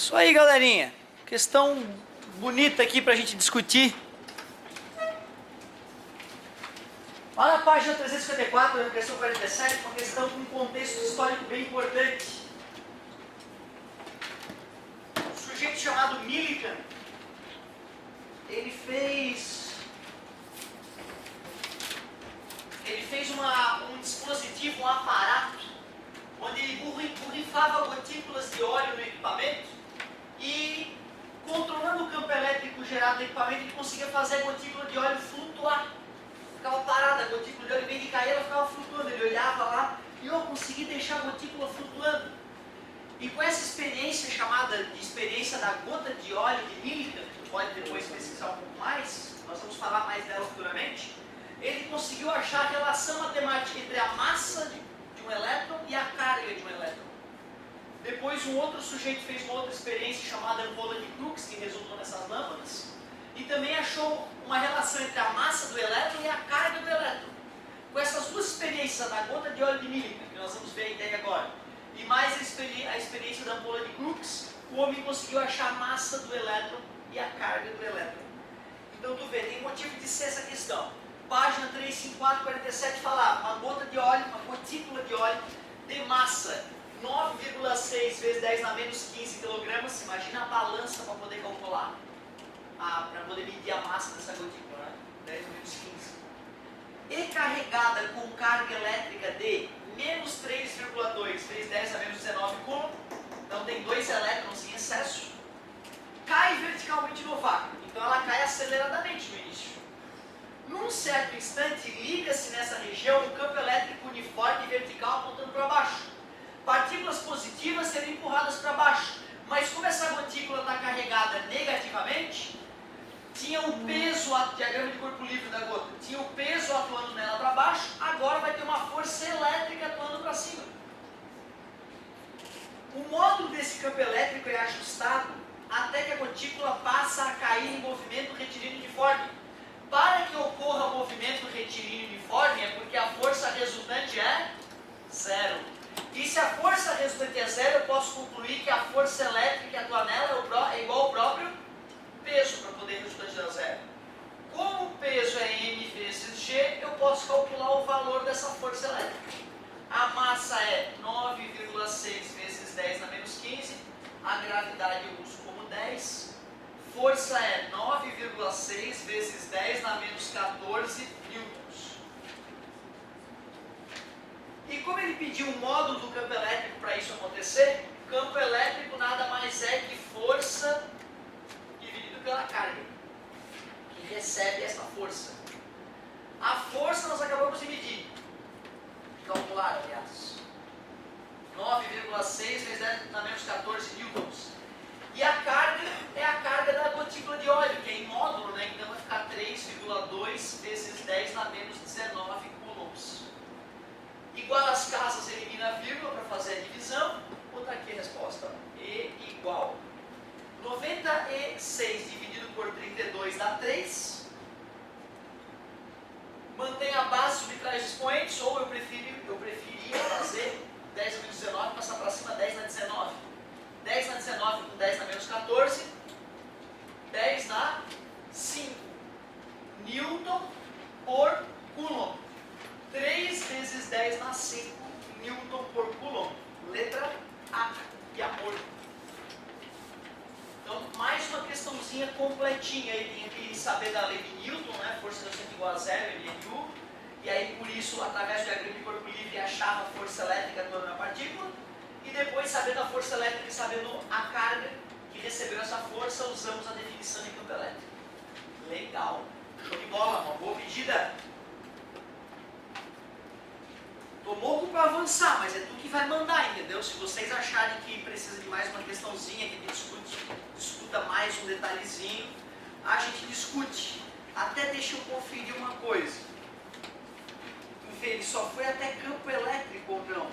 Isso aí, galerinha. Questão bonita aqui pra gente discutir. Olha a página 354, na questão 47, uma questão com um contexto histórico bem importante. Um sujeito chamado Millikan, ele fez um dispositivo, um aparato, onde ele borrifava gotículas de óleo no equipamento e, controlando o campo elétrico gerado no equipamento, ele conseguia fazer a gotícula de óleo flutuar. Ficava parada, a gotícula de óleo, em vez de cair, ela ficava flutuando. Ele olhava lá e eu consegui deixar a gotícula flutuando. E com essa experiência chamada de experiência da gota de óleo de Millikan, que pode depois pesquisar um pouco mais, nós vamos falar mais dela futuramente, ele conseguiu achar a relação matemática entre a massa de um elétron e a carga de um elétron. Depois um outro sujeito fez uma outra experiência chamada ampola de Crookes, que resultou nessas lâmpadas, e também achou uma relação entre a massa do elétron e a carga do elétron. Com essas duas experiências, da gota de óleo de Millikan, que nós vamos ver a ideia agora, e mais a experiência da ampola de Crookes, o homem conseguiu achar a massa do elétron e a carga do elétron. Então tu vê, tem motivo de ser essa questão. Página 35447 falava, uma gota de óleo, uma gotícula de óleo de massa 9,6 vezes 10 na menos 15 kg. Imagina a balança para poder calcular, para poder medir a massa dessa gotícula, né? 10 na menos 15. E carregada com carga elétrica de menos 3,2 vezes 10 a menos 19 coulomb, então tem 2 elétrons em excesso, cai verticalmente no vácuo. Então ela cai aceleradamente no início. Num certo instante, liga-se nessa região um campo elétrico uniforme e vertical apontando para baixo. Partículas positivas serão empurradas para baixo, mas como essa gotícula está carregada negativamente, tinha o peso, diagrama de corpo livre da gota, tinha o peso atuando nela para baixo, agora vai ter uma força elétrica atuando para cima. O módulo desse campo elétrico é ajustado até que a gotícula passa a cair em movimento retilíneo uniforme. Para que ocorra o movimento retilíneo uniforme é porque a força resultante é zero. E se a força resultante é zero, eu posso concluir que a força elétrica que atua nela é igual ao próprio peso, para poder resultante dar zero. Como o peso é m vezes g, eu posso calcular o valor dessa força elétrica. A massa é 9,6 vezes 10 na menos 15, a gravidade eu uso como 10, força é 9,6 vezes 10 na menos 14 newtons. E como ele pediu um módulo do campo elétrico para isso acontecer, campo elétrico nada mais é que força dividido pela carga, que recebe essa força. A força nós acabamos de medir, calcular, aliás, 9,6 vezes 10 na menos 14 newtons. E a carga é a carga da gotícula de óleo, que é em módulo, né? Então vai ficar 3,2 vezes 10 na menos 19 coulombs. Igual às casas, elimina a vírgula para fazer a divisão. Outra aqui a resposta. E igual. 96 dividido por 32 dá 3. Mantém a base, subtrai os expoentes, ou eu preferia fazer 10 na menos 19, passar para cima 10 na 19. 10 na 19 com 10 na menos 14, 10 na 5. Newton por Coulomb. 3 vezes 10 na 5 Newton por Coulomb. Letra A, de amor. Então, mais uma questãozinha completinha. Ele tem que saber da lei de Newton, né? Força resultante igual a zero, ele é U. E aí, por isso, através do diagrama de corpo livre, achava a força elétrica atuando na partícula. E depois, sabendo a força elétrica e sabendo a carga que recebeu essa força, usamos a definição de campo elétrico. Legal. Show de bola, uma boa medida. Tô louco para avançar, mas é tu que vai mandar, entendeu? Se vocês acharem que precisa de mais uma questãozinha, que a gente discuta mais um detalhezinho, a gente discute. Até deixa eu conferir uma coisa. Tu vê, ele só foi até campo elétrico ou não?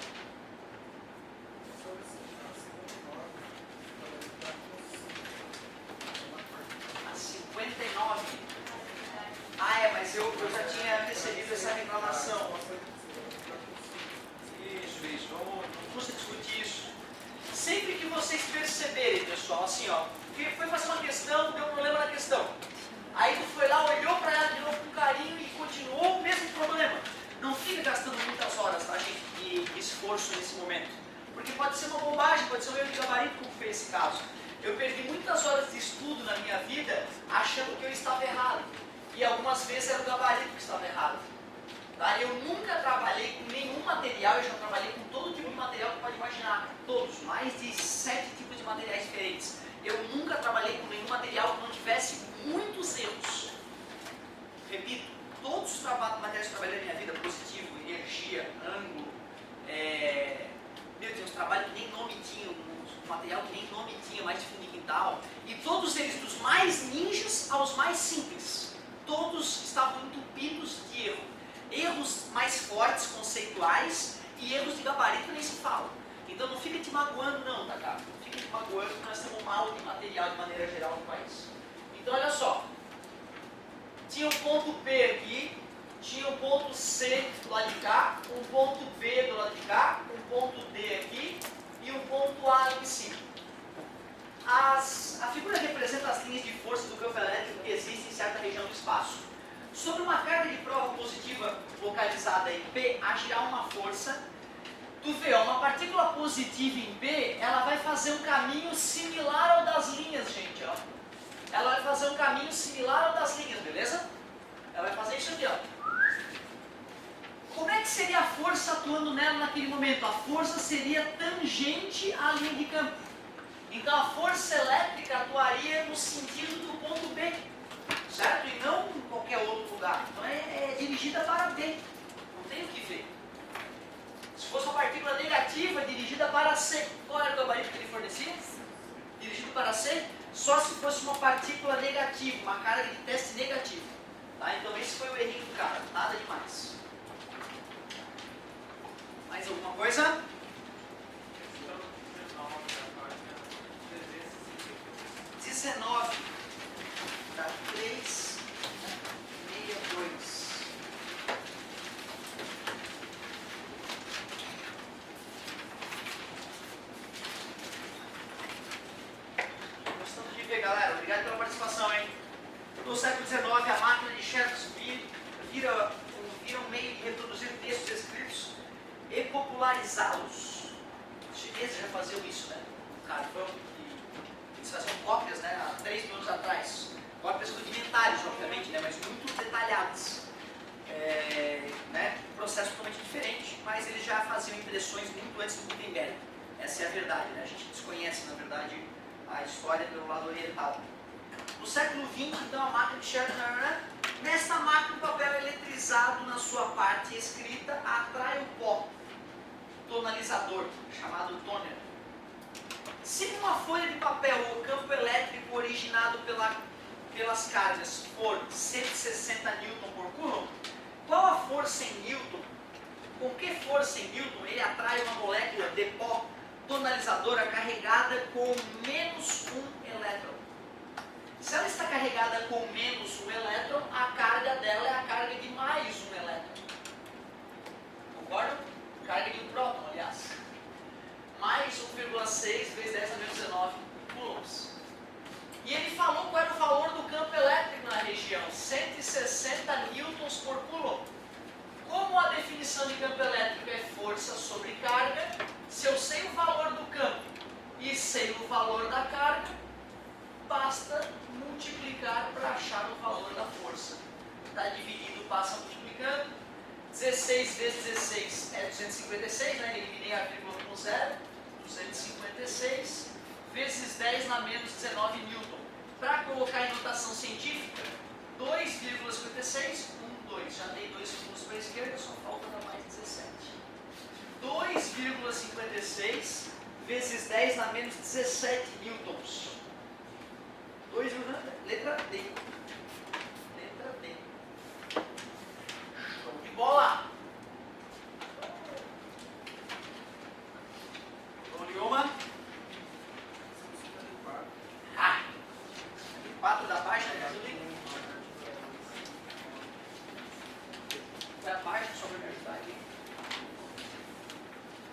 59. Ah, é, mas eu já tinha recebido essa reclamação. Isso, não custa discutir isso. Sempre que você vocês perceberem, pessoal, assim, ó, foi fazer uma questão, deu um problema na questão. Aí tu foi lá, olhou para ela de novo com carinho e continuou o mesmo problema. Não fica gastando muitas horas, tá, gente, de esforço nesse momento. Porque pode ser uma bobagem, pode ser um erro de gabarito, como foi esse caso. Eu perdi muitas horas de estudo na minha vida achando que eu estava errado. E algumas vezes era o gabarito que estava errado. Tá? Eu nunca trabalhei com nenhum material, eu já trabalhei com todo tipo de material que pode imaginar. Todos, mais de 7 tipos de materiais diferentes. Eu nunca trabalhei com nenhum material que não tivesse muitos erros. Repito, todos os materiais que eu trabalhei na minha vida, positivo, energia, ângulo, meu Deus, trabalho que nem nome tinha, um material que nem nome tinha, mais de fundo de quintal. E todos eles, dos mais ninjas aos mais simples, todos estavam entupidos de erro. Erros mais fortes, conceituais, e erros de gabarito nem se fala. Então não fica te magoando não, tá, cara? Não fica te magoando porque nós temos mal de material de maneira geral no país. Então olha só, tinha um ponto P aqui, tinha um ponto C do lado de cá, um ponto B do lado de cá, um ponto D aqui e um ponto A aqui em cima. A figura representa as linhas de força do campo elétrico que existem em certa região do espaço. Sobre uma carga de prova positiva localizada em P, agirá uma força. Tu vê, ó, uma partícula positiva em P, ela vai fazer um caminho similar ao das linhas, gente, ó. Ela vai fazer um caminho similar ao das linhas, beleza? Ela vai fazer isso aqui, ó. Como é que seria a força atuando nela naquele momento? A força seria tangente à linha de campo. Então a força elétrica atuaria no sentido do ponto B, certo? E não em qualquer outro lugar. Então é dirigida para B. Não tem o que ver. Se fosse uma partícula negativa dirigida para C, qual era o gabarito que ele fornecia? Dirigido para C? Só se fosse uma partícula negativa, uma carga de teste negativa. Tá? Então esse foi o errinho do cara, nada demais. Mais alguma coisa? 19 para 3,62. Gostando de ver, galera. Obrigado pela participação, hein? No século XIX, a máquina de Xerox vira um meio de reproduzir textos escritos e popularizá-los. Os chineses já faziam isso, né? Carvão. Eles faziam cópias, né, há 3 mil anos atrás. Cópias rudimentares, obviamente, né, mas muito detalhadas. Né, um processo totalmente diferente, mas eles já faziam impressões muito antes do Gutenberg. Essa é a verdade, né? A gente desconhece, na verdade, a história pelo lado oriental. No século XX, então, a máquina de Xerox, nesta máquina, o papel eletrizado na sua parte escrita atrai o pó tonalizador, chamado toner. Se uma folha de papel ou campo elétrico originado pelas cargas for 160 Newton por Coulomb, qual a força em Newton? Com que força em Newton ele atrai uma molécula de pó tonalizadora carregada com menos um elétron? Se ela está carregada com menos um elétron, a carga dela é a carga de mais um elétron. Concordo? Carga de um próton, aliás. Mais 1,6 vezes 10 a menos 19 coulombs. E ele falou qual era o valor do campo elétrico na região, 160 newtons por coulomb. Como a definição de campo elétrico é força sobre carga, se eu sei o valor do campo e sei o valor da carga, basta multiplicar para achar o valor da força. Está dividido, passa multiplicando. 16 vezes 16 é 256, né? Eliminei a vírgula com zero. 256 vezes 10 na menos 19 newton. Para colocar em notação científica, 2,56, 2. Já dei 2 segundos para a esquerda, só falta dar mais 17. 2,56 vezes 10 na menos 17 newtons. 2, letra D. Letra D. Show de bola! Uma. 4 da página, gasolina. Foi a página só para me ajudar aqui.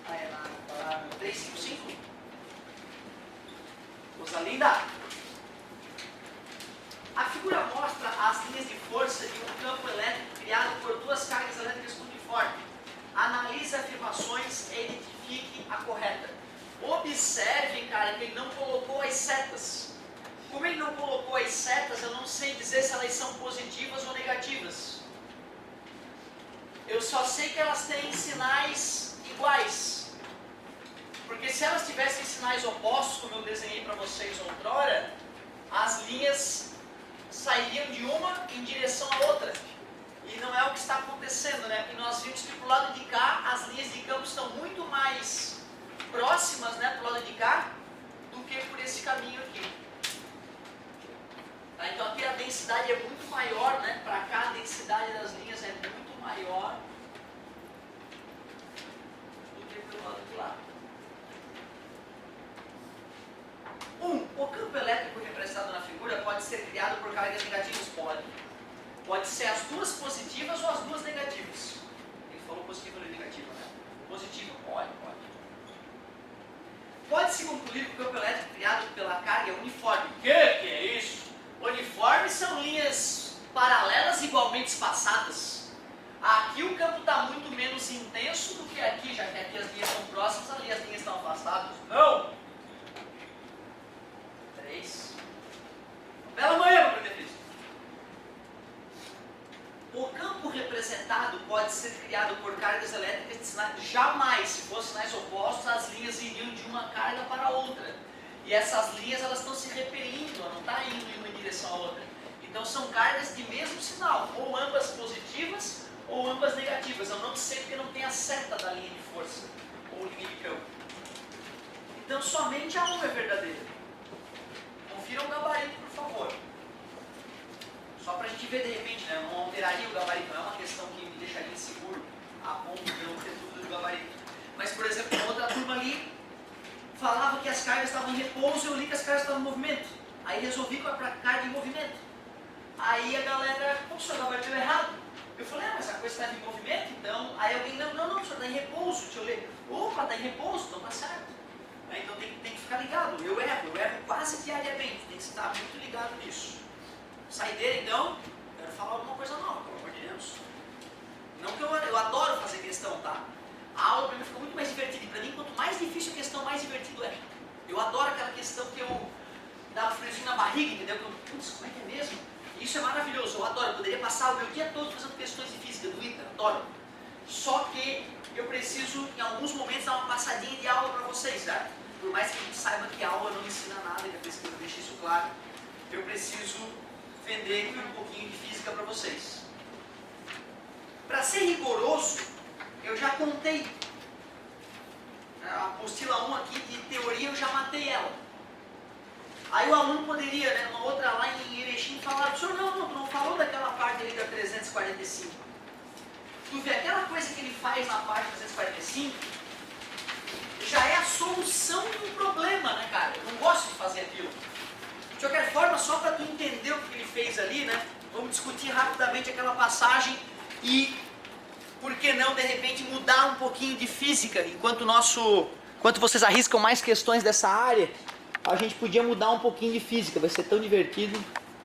Ah, é na 355? linda? A figura mostra as linhas de força de um campo elétrico criado por duas cargas elétricas uniformes. Analise afirmações e identifique a correta. Observe, cara, que ele não colocou as setas. Como ele não colocou as setas, eu não sei dizer se elas são positivas ou negativas. Eu só sei que elas têm sinais iguais. Porque se elas tivessem sinais opostos, como eu desenhei para vocês outrora, as linhas sairiam de uma em direção à outra. E não é o que está acontecendo, né? Porque nós vimos que para o lado de cá, as linhas de campo estão muito mais próximas, né, para o lado de cá, do que por esse caminho aqui. Tá? Então aqui a densidade é muito maior, né? Para cá a densidade das linhas é muito maior do que pelo lado de lá. O campo elétrico representado na figura pode ser criado por cargas negativas? Pode. Pode ser as duas positivas ou as duas negativas. Ele falou positiva ou negativa, né? Positiva, pode. Pode-se concluir que o campo elétrico criado pela carga é uniforme. Que é isso? Uniformes são linhas paralelas igualmente espaçadas. Aqui o campo está muito menos intenso do que aqui, já que aqui as linhas são próximas, ali as linhas estão afastadas. Não! 3. Bela manhã, meu benefício. O campo representado pode ser criado por cargas elétricas de sinais. Jamais, se fossem sinais opostos, as linhas iriam de uma carga para outra. E essas linhas elas estão se repelindo, ela não está indo em uma direção à outra. Então são cargas de mesmo sinal, ou ambas positivas ou ambas negativas. Eu não sei porque não tem a seta da linha de força ou linha de campo. Então somente a uma é verdadeira. Confiram o gabarito, por favor. Só para a gente ver de repente, né? Eu não alteraria o gabarito, não é uma questão que me deixaria inseguro a ponto de eu não ter dúvida do gabarito. Mas, por exemplo, uma outra turma ali falava que as cargas estavam em repouso e eu li que as cargas estavam em movimento. Aí resolvi para carga em movimento. Aí a galera, o senhor gabaritou errado. Eu falei, mas a coisa está em movimento, então. Aí alguém, não, o senhor está em repouso. Deixa eu ler. Opa, está em repouso, então está certo. Então tem que ficar ligado. Eu erro quase diariamente. Tem que estar muito ligado nisso. Saideira, então, quero falar alguma coisa nova, pelo amor de Deus. Não que eu adoro fazer questão, tá? A aula para mim ficou muito mais divertida. E para mim, quanto mais difícil a questão, mais divertido é. Eu adoro aquela questão que eu dá um friozinho na barriga, entendeu? Putz, como é que é mesmo? Isso é maravilhoso, eu adoro. Eu poderia passar o meu dia todo fazendo questões de física do ITA, adoro. Só que eu preciso, em alguns momentos, dar uma passadinha de aula para vocês, certo? Por mais que a gente saiba que a aula não ensina nada, e depois que eu deixo isso claro, eu preciso vender aqui um pouquinho de física para vocês. Para ser rigoroso, eu já contei. A apostila 1 aqui de teoria eu já matei ela. Aí o aluno poderia, né, numa outra lá em Erechim, falar, professor, não falou daquela parte ali da 345. Tu vê, aquela coisa que ele faz na parte 345, já é a solução de um problema, né, cara? Eu não gosto de fazer aquilo. De qualquer forma, só para tu entender o que ele fez ali, né? Vamos discutir rapidamente aquela passagem e, por que não, de repente, mudar um pouquinho de física. Enquanto vocês arriscam mais questões dessa área, a gente podia mudar um pouquinho de física. Vai ser tão divertido.